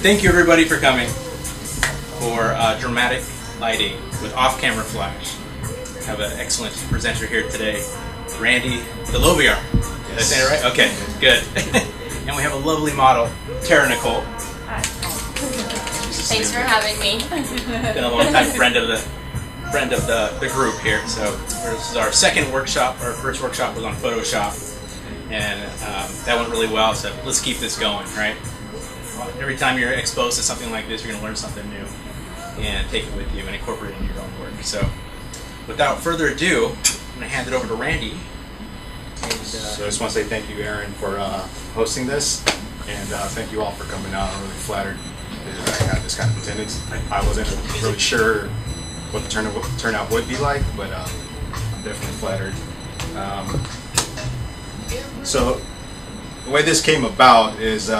Thank you everybody for coming for dramatic lighting with off-camera flash. We have an excellent presenter here today, Rany Deloviar. Did I say it right? Okay, good. And we have a lovely model, Tara Nicole. Hi. Thanks for having me. Been a long time friend of the group here. So this is our second workshop. Our first workshop was on Photoshop, and that went really well. So let's keep this going, right? Every time you're exposed to something like this, you're going to learn something new and take it with you and incorporate it in your own work. So without further ado, I'm going to hand it over to Randy. And, so I just want to say thank you, Aaron, for hosting this, and thank you all for coming out. I'm really flattered that I had this kind of attendance. I wasn't really sure what the turnout would be like, but I'm definitely flattered. So the way this came about is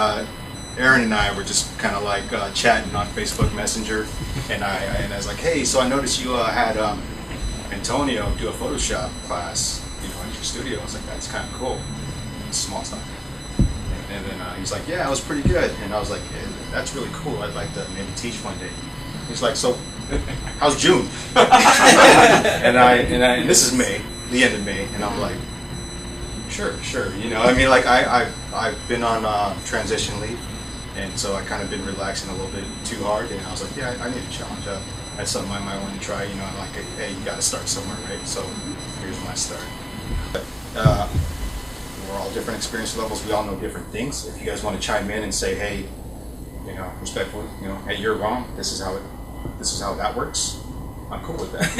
Aaron and I were just kind of like chatting on Facebook Messenger, and I was like, hey, so I noticed you had Antonio do a Photoshop class, at your studio. I was like, that's kind of cool. It's small stuff. And then he's like, yeah, it was pretty good. And I was like, yeah, that's really cool. I'd like to maybe teach one day. He's like, so how's June? and this is May, the end of May, and I'm like, sure. I mean, like I've been on transition leave. And so I kind of been relaxing a little bit too hard, and I was like, yeah, I need a challenge. That's something I might want to try. I'm like, hey, you got to start somewhere, right? So here's my start. But, we're all different experience levels. We all know different things. If you guys want to chime in and say, hey, respectfully, hey, you're wrong. This is how that works. I'm cool with that.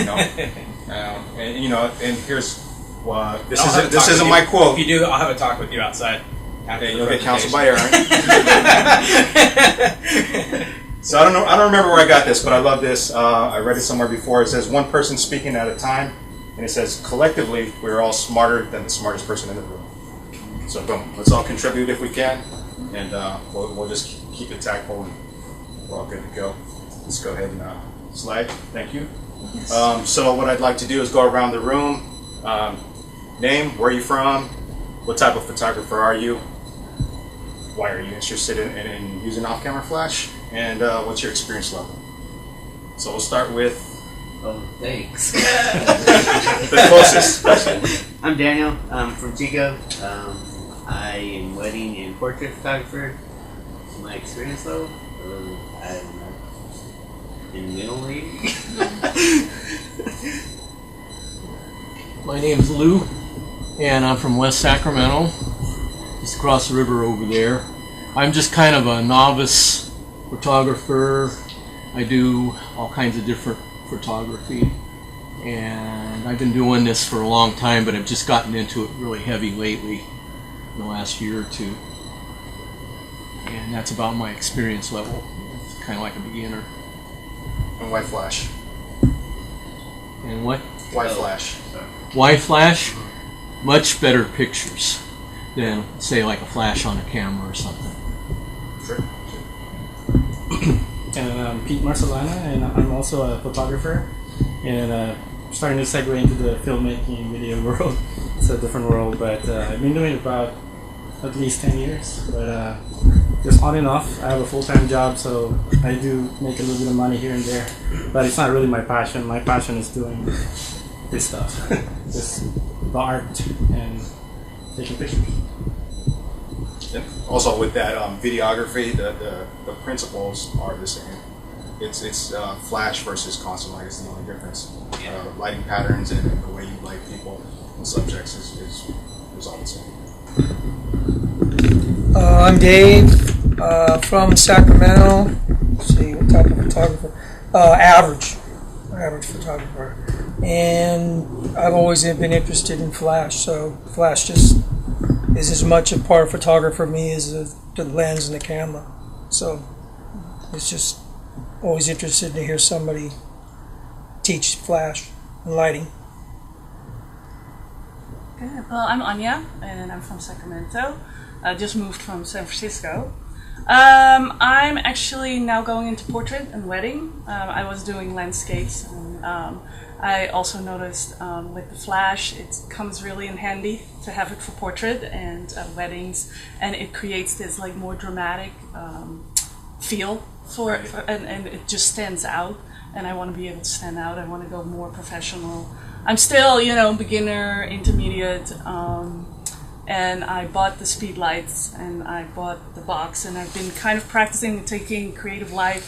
And here's this isn't my quote. If you do, I'll have a talk with you outside. Okay, you'll get counseled by Aaron. So I don't remember where I got this, but I love this. I read it somewhere before. It says one person speaking at a time, and it says collectively we're all smarter than the smartest person in the room. So boom, let's all contribute if we can, and we'll just keep it tactful, and we're all good to go. Let's go ahead and slide. Thank you. Yes. So what I'd like to do is go around the room. Name, where are you from? What type of photographer are you? Why are you interested in using off-camera flash? And what's your experience level? So we'll start with... Oh, thanks. the closest. I'm Daniel. I'm from Chico. I am wedding and portrait photographer. My experience level? I'm in middle league. My name is Lou, and I'm from West Sacramento, just across the river over there. I'm just kind of a novice photographer. I do all kinds of different photography, and I've been doing this for a long time, but I've just gotten into it really heavy lately in the last year or two. And that's about my experience level. It's kind of like a beginner. And why flash? And what? Why flash? Why flash? Much better pictures than, say, like a flash on a camera or something. Sure. And I'm Pete Marcellana, and I'm also a photographer, and starting to segue into the filmmaking video world. It's a different world, but I've been doing it about at least 10 years, but just on and off. I have a full-time job, so I do make a little bit of money here and there, but it's not really my passion. My passion is doing this stuff, just the art and taking pictures. And also with that videography, the principles are the same. It's flash versus constant light is the only difference. Lighting patterns and the way you light people and subjects is all the same. I'm Dave from Sacramento. Let's see, what type of photographer? Average photographer. And I've always been interested in flash, so flash just is as much a part of photography for me as the lens and the camera. So it's just always interested to hear somebody teach flash and lighting. Good. Well, I'm Anya, and I'm from Sacramento. I just moved from San Francisco. I'm actually now going into portrait and wedding. I was doing landscapes, and I also noticed with the flash, it comes really in handy to have it for portrait and weddings, and it creates this like more dramatic feel for and it just stands out. And I want to be able to stand out. I want to go more professional. I'm still, beginner, intermediate, and I bought the speed lights and I bought the box, and I've been kind of practicing and taking Creative Life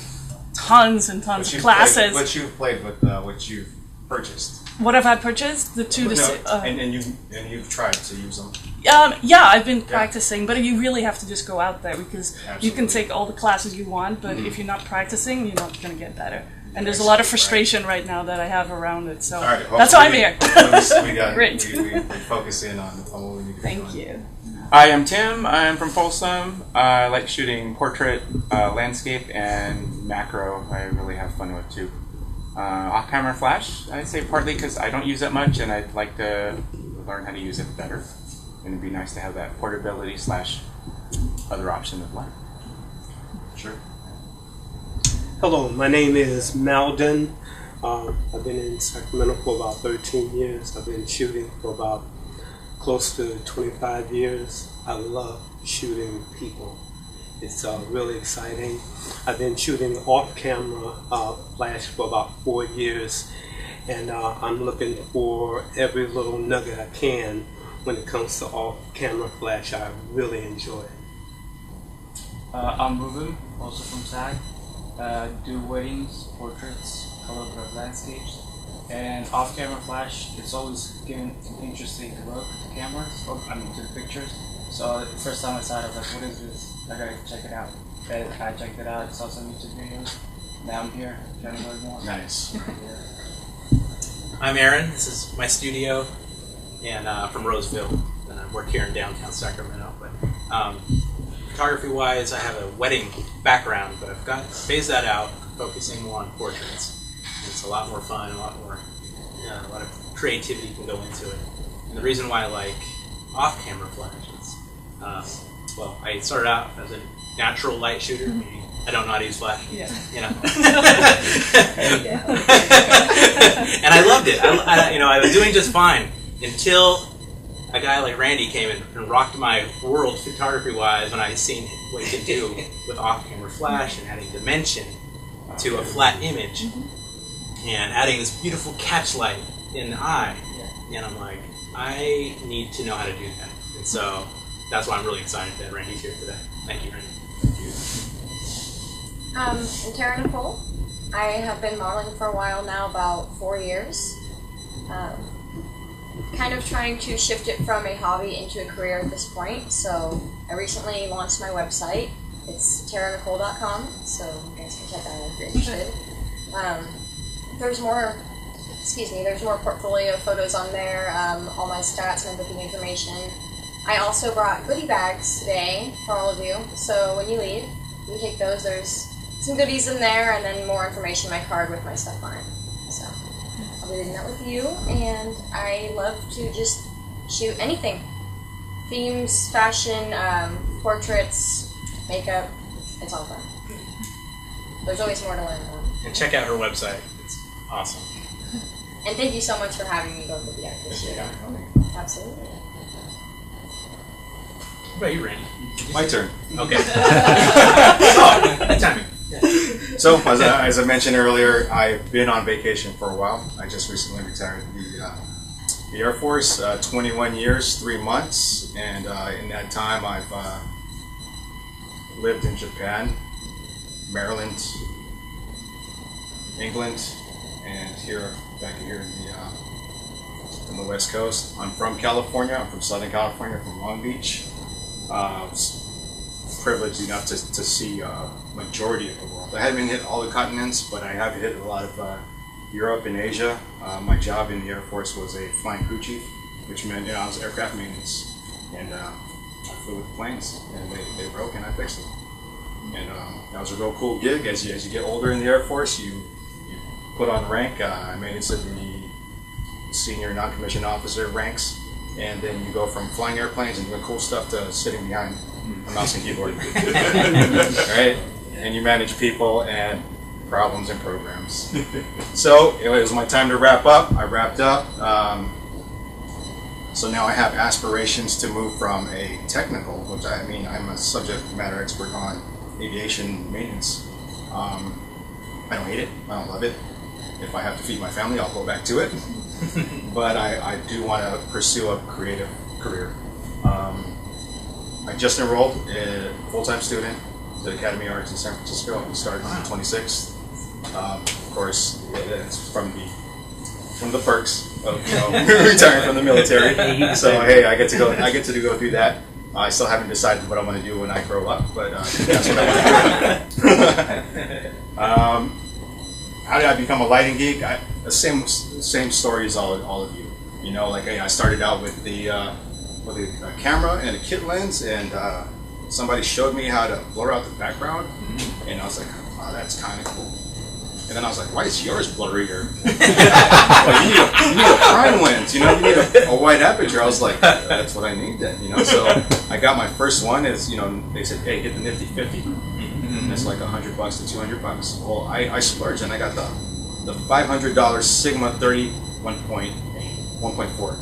tons and tons of classes. What you've played with, what you've purchased. What have I purchased? The two. And you've tried to use them. Yeah, I've been practicing, but you really have to just go out there because Absolutely. you can take all the classes you want, but if you're not practicing, you're not going to get better. And there's a lot of frustration right now that I have around it, so right, that's why I'm here. Great. We focus in on what we need to do. Thank you. Hi, I'm Tim. I'm from Folsom. I like shooting portrait, landscape, and macro. I really have fun with too. Off-camera flash, I say partly because I don't use it much, and I'd like to learn how to use it better. And it'd be nice to have that portability / other option of life. Sure. Hello, my name is Malden. I've been in Sacramento for about 13 years. I've been shooting for about close to 25 years. I love shooting people. It's really exciting. I've been shooting off-camera flash for about 4 years, and I'm looking for every little nugget I can when it comes to off-camera flash. I really enjoy it. I'm Ruben, also from SAG. Do weddings, portraits, a little bit of landscapes, and off-camera flash. It's always given an interesting look to the cameras, to the pictures. So the first time I saw it, I was like, "What is this? I gotta check it out." And I checked it out, saw some YouTube videos. Now I'm here, trying to learn more. Nice. I'm Aaron. This is my studio, and from Roseville, and I work here in downtown Sacramento. But photography-wise, I have a wedding background, but I've phased that out, focusing more on portraits. It's a lot more fun, a lot of creativity can go into it. And the reason why I like off-camera flash is, I started out as a natural light shooter, meaning I don't know how to use flash. Yeah. And I loved it. I was doing just fine until a guy like Randy came in and rocked my world photography-wise when I seen what he could do with off-camera flash and adding dimension to a flat image and adding this beautiful catch light in the eye. And I'm like, I need to know how to do that. And so that's why I'm really excited that Randy's here today. Thank you, Randy. Thank you. I'm Tara Nicole. I have been modeling for a while now, about 4 years. Kind of trying to shift it from a hobby into a career at this point. So I recently launched my website. It's taranicole.com, so you guys can check that out if you're interested. There's more portfolio photos on there, all my stats and booking information. I also brought goodie bags today for all of you, so when you leave, you take those. There's some goodies in there, and then more information, my card with my stuff on it. So I'll be leaving that with you, and I love to just shoot anything. Themes, fashion, portraits, makeup, it's all fun. There's always more to learn about. And check out her website. It's awesome. And thank you so much for having me go to the appreciate it. Absolutely. What about you, Randy? My turn. Okay. Oh, good timing. So, as I mentioned earlier, I've been on vacation for a while. I just recently retired the Air Force, 21 years, 3 months, and in that time I've lived in Japan, Maryland, England, and back here in the West Coast. I'm from California. I'm from Southern California, from Long Beach. Privileged enough to see majority of the world. I haven't hit all the continents, but I have hit a lot of Europe and Asia. My job in the Air Force was a flying crew chief, which meant I was aircraft maintenance, and I flew with planes, and they broke, and I fixed them. And that was a real cool gig. As you get older in the Air Force, you put on rank. I made it to the senior non-commissioned officer ranks, and then you go from flying airplanes and doing cool stuff to sitting behind a mouse and keyboard. Right? And you manage people and problems and programs. So it was my time to wrap up. I wrapped up. So now I have aspirations to move from a technical, which I'm a subject matter expert on aviation maintenance. I don't hate it. I don't love it. If I have to feed my family, I'll go back to it. But I do want to pursue a creative career. I just enrolled a full-time student at the Academy of Arts in San Francisco. We started on the 26th. Of course, it's from the perks of retiring from the military. So hey, I get to go through that. I still haven't decided what I'm going to do when I grow up, but that's what I want to do. How did I become a lighting geek? The same story as all of you. Like I started out with a camera and a kit lens, and somebody showed me how to blur out the background, and I was like, oh, that's kind of cool. And then I was like, why is yours blurrier? Well, you need a prime lens, you need a wide aperture. I was like, that's what I need then, So I got my first one. They said, hey, get the nifty 50. And it's like $100 to $200. Well, I splurged and I got the $500 Sigma 30 1.4.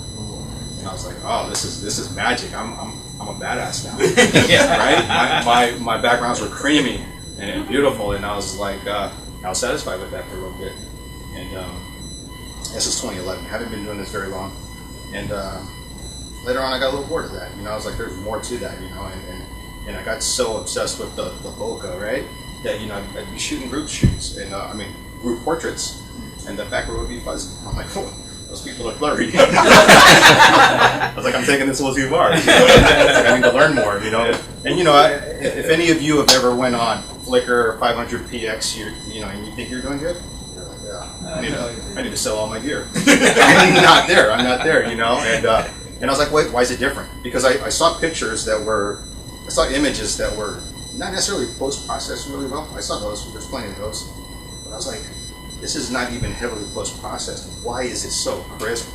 And I was like, oh, this is magic. I'm a badass now. Right? My backgrounds were creamy and beautiful, and I was like, I was satisfied with that for a little bit. And this is 2011. I haven't been doing this very long. And later on, I got a little bored of that. I was like, there's more to that, and I got so obsessed with the bokeh, right? That I'd be shooting group shoots and group portraits, and the background would be fuzzy. I'm like, oh, those people are blurry. I was like, I'm taking this a little too far. I need to learn more, And if any of you have ever went on Flickr or 500px, and you think you're doing good, you're like, yeah, I need to sell all my gear. I'm not there, And I was like, wait, why is it different? Because I saw images that were not necessarily post-processed really well. I saw those, there's plenty of those. But I was like, this is not even heavily post-processed. Why is it so crisp?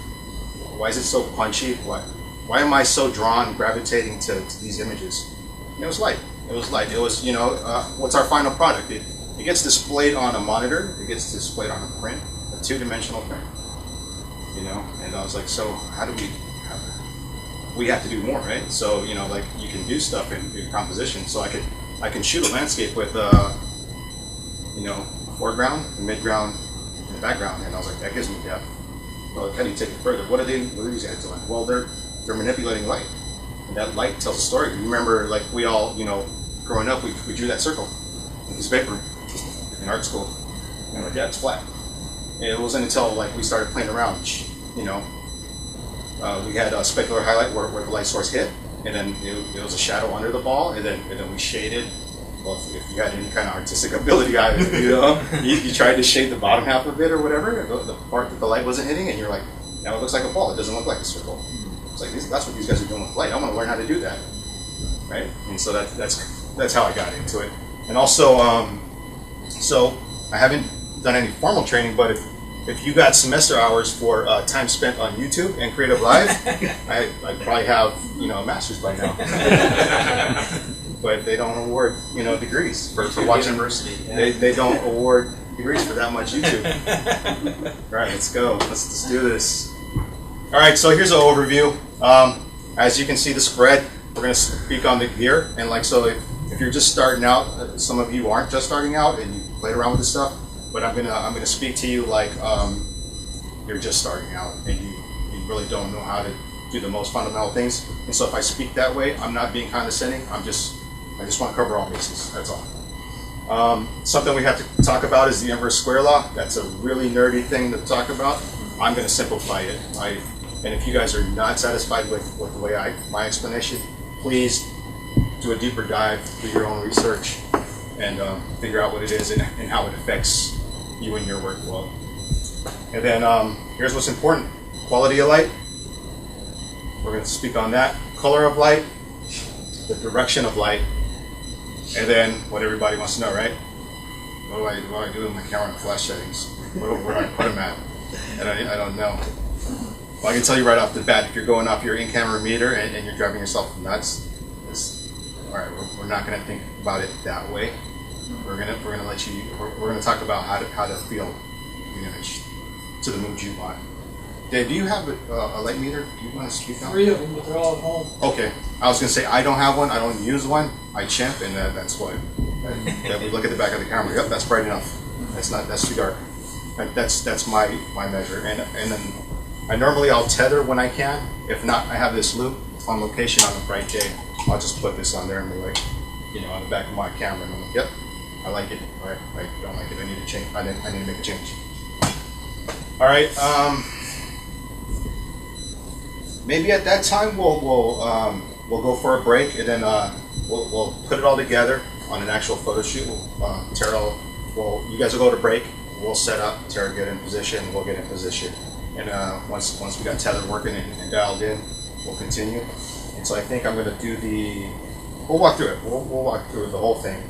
Why is it so punchy? Why am I so gravitating to these images? And it was light. It was, what's our final product? It gets displayed on a monitor. It gets displayed on a print, a two-dimensional print. And I was like, so how do we have to do more, right? So, like you can do stuff in composition. So I can shoot a landscape with, foreground, a midground, and a background. And I was like, that gives me depth. Well, how do you take it further? What are these guys doing? Well, they're manipulating light. And that light tells a story. You remember, like we all, growing up, we drew that circle in this paper in art school. And like, yeah, it's flat. And it wasn't until like we started playing around, we had a specular highlight where the light source hit, and then it was a shadow under the ball, and then we shaded. Well, if you had any kind of artistic ability, you tried to shade the bottom half of it or whatever, the part that the light wasn't hitting, and you're like, now it looks like a ball. It doesn't look like a circle. It's like that's what these guys are doing with light. I want to learn how to do that, right? And so that's how I got into it. And also, so I haven't done any formal training, but if you got semester hours for time spent on YouTube and Creative Live, I probably have a master's by now. But they don't award degrees for watching. University. Yeah. They don't award degrees for that much YouTube. All right, let's go. Let's do this. All right, so here's an overview. As you can see the spread, we're going to speak on the gear. And if you're just starting out, some of you aren't just starting out and you played around with this stuff. But I'm gonna speak to you like you're just starting out and you really don't know how to do the most fundamental things. And so if I speak that way, I'm not being condescending. I just want to cover all bases. That's all. Something we have to talk about is the inverse square law. That's a really nerdy thing to talk about. I'm going to simplify it. And if you guys are not satisfied with the way my explanation, please do a deeper dive, do your own research, and figure out what it is and how it affects you and your workflow. And then here's what's important: quality of light. We're going to speak on that. Color of light, the direction of light, and then what everybody wants to know, right? What do I do with my camera and flash settings? Where do I put them at? And I don't know. Well, I can tell you right off the bat, if you're going off your in-camera meter and you're driving yourself nuts, all right, we're not going to think about it that way. We're gonna let you. We're gonna talk about how to feel the image to the mood you want. Dave, do you have a light meter? Do you want to speak on? 3 of them, but they're all at home. Okay, I was gonna say I don't have one. I don't use one. I chimp, and that's what. That we look at the back of the camera. Yep, that's bright enough. That's too dark. That's my measure. And then I'll tether when I can. If not, I have this loop on location on a bright day. I'll just put this on there and be like, on the back of my camera, and I'm like, yep, I like it. All right, I don't like it. I need to change. I need to make a change. All right. Maybe at that time we'll go for a break, and then we'll put it all together on an actual photo shoot. Tara, you guys will go to break. We'll set up. Tara get in position. We'll get in position, and once we got tether working and dialed in, we'll continue. And so I think I'm going to do we'll walk through it. We'll walk through the whole thing.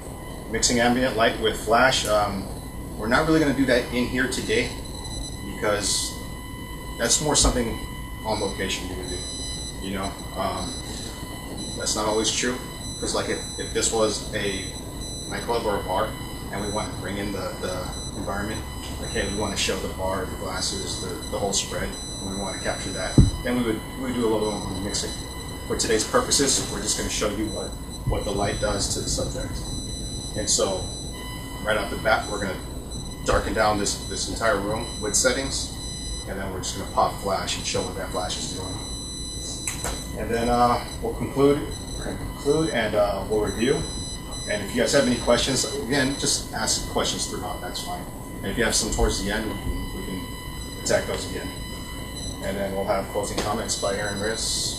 Mixing ambient light with flash. We're not really going to do that in here today because that's more something on location you would do. That's not always true. Because like if this was a nightclub or a bar and we want to bring in the environment, like hey, we want to show the bar, the glasses, the whole spread, and we want to capture that, then we would do a little more mixing. For today's purposes, we're just going to show you what the light does to the subject. And so right off the bat, we're going to darken down this entire room with settings, and then we're just going to pop flash and show what that flash is doing. And then we'll conclude and we'll review. And if you guys have any questions, again, just ask questions throughout, that's fine. And if you have some towards the end, we can attack those again. And then we'll have closing comments by Aaron Reyes.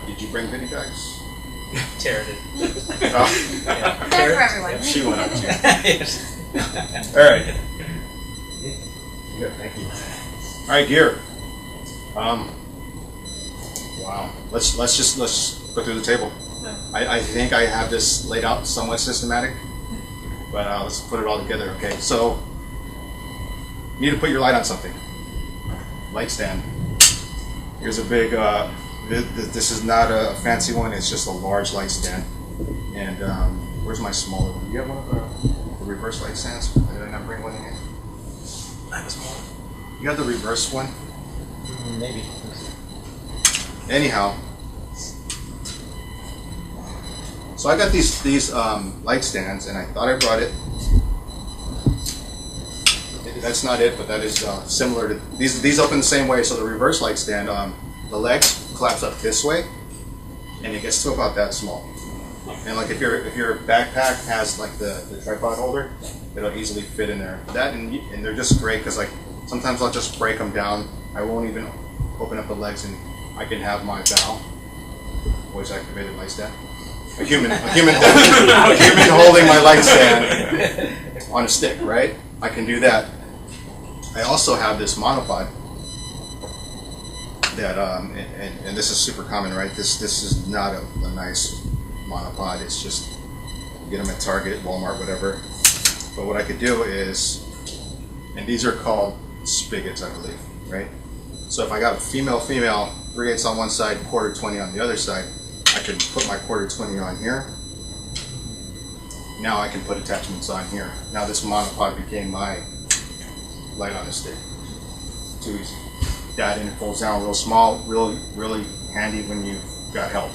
Did you bring goodie bags? Tara did. They're for everyone. She went up too. All right. Good, thank you. All right, gear. Wow. Let's go through the table. I think I have this laid out somewhat systematic, but let's put it all together. Okay. So you need to put your light on something. Light stand. Here's a big. This is not a fancy one. It's just a large light stand. And where's my smaller one? Do you have one of the reverse light stands? Did I not bring one in here? I have a small one. You have the reverse one? Maybe. Anyhow, so I got these light stands, and I thought I brought it. That's not it, but that is similar to these. Open the same way. So the reverse light stand, the legs collapse up this way, and it gets to about that small. And like if your backpack has like the tripod holder, it'll easily fit in there. That and they're just great because like sometimes I'll just break them down. I won't even open up the legs, and I can have my valve, voice activated light stand. A human holding my light stand on a stick, right? I can do that. I also have this monopod that, and this is super common, right? This is not a nice monopod. It's just you get them at Target, Walmart, whatever. But what I could do is, and these are called spigots, I believe, right? So if I got a female, 3/8 on one side, 1/4-20 on the other side, I can put my 1/4-20 on here. Now I can put attachments on here. Now this monopod became my light on a stick. Too easy. That and it folds down real small, really handy when you've got help.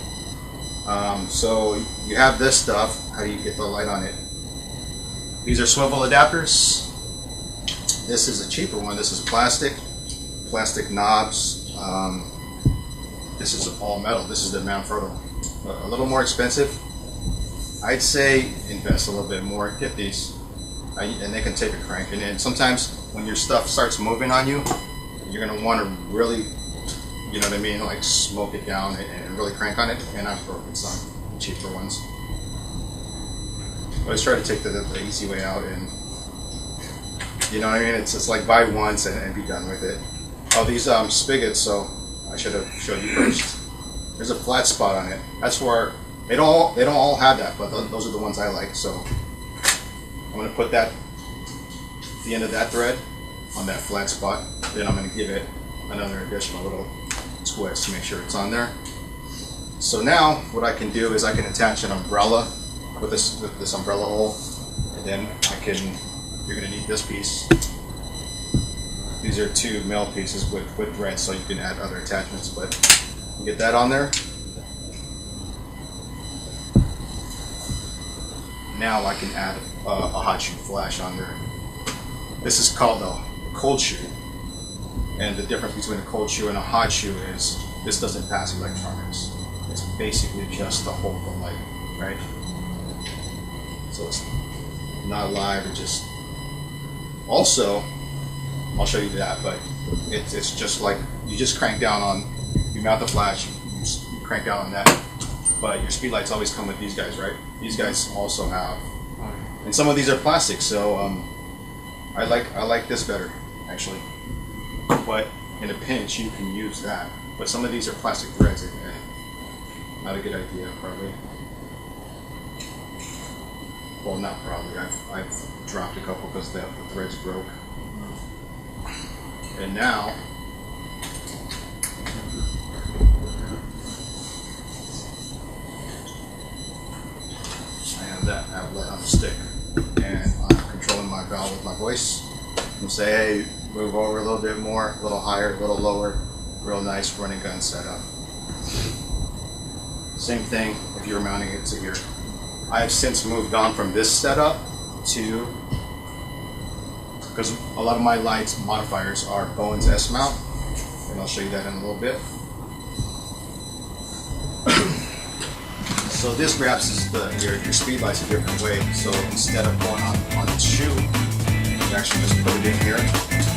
So you have this stuff. How do you get the light on it? These are swivel adapters. This is a cheaper one. This is plastic knobs. This is all metal. This is the Manfrotto. A little more expensive. I'd say invest a little bit more. Get these, and they can take a crank. And then sometimes when your stuff starts moving on you, you're gonna want to really, you know what I mean, like smoke it down and really crank on it. And I've broken some cheaper ones. I always try to take the easy way out, and you know what I mean. It's just like buy once and be done with it. Oh, these spigots. So I should have showed you first. There's a flat spot on it. That's where they don't all have that, but those are the ones I like. So I'm gonna put that the end of that thread on that flat spot. Then I'm gonna give it another additional little twist to make sure it's on there. So now what I can do is I can attach an umbrella with this umbrella hole, and then you're gonna need this piece. These are two male pieces with threads, so you can add other attachments. But you get that on there. Now I can add a hot shoe flash on there. This is called a cold shoe. And the difference between a cold shoe and a hot shoe is this doesn't pass electronics. It's basically just to hold the light, right? So it's not live, it just... Also, I'll show you that, but it's just like, you just crank down on, you mount the flash, you crank down on that, but your speed lights always come with these guys, right? These guys also have, and some of these are plastic, so I like this better, actually. But in a pinch, you can use that. But some of these are plastic threads, and not a good idea, probably. Well, not probably. I've dropped a couple because the threads broke. And now, I have that outlet on the stick, and I'm controlling my valve with my voice. I'm say, hey, move over a little bit more, a little higher, a little lower. Real nice running gun setup. Same thing if you're mounting it to here. I have since moved on from this setup to, because a lot of my lights modifiers are Bowen's S mount, and I'll show you that in a little bit. So this grabs your speed lights a different way. So instead of going on its shoe, you actually just put it in here.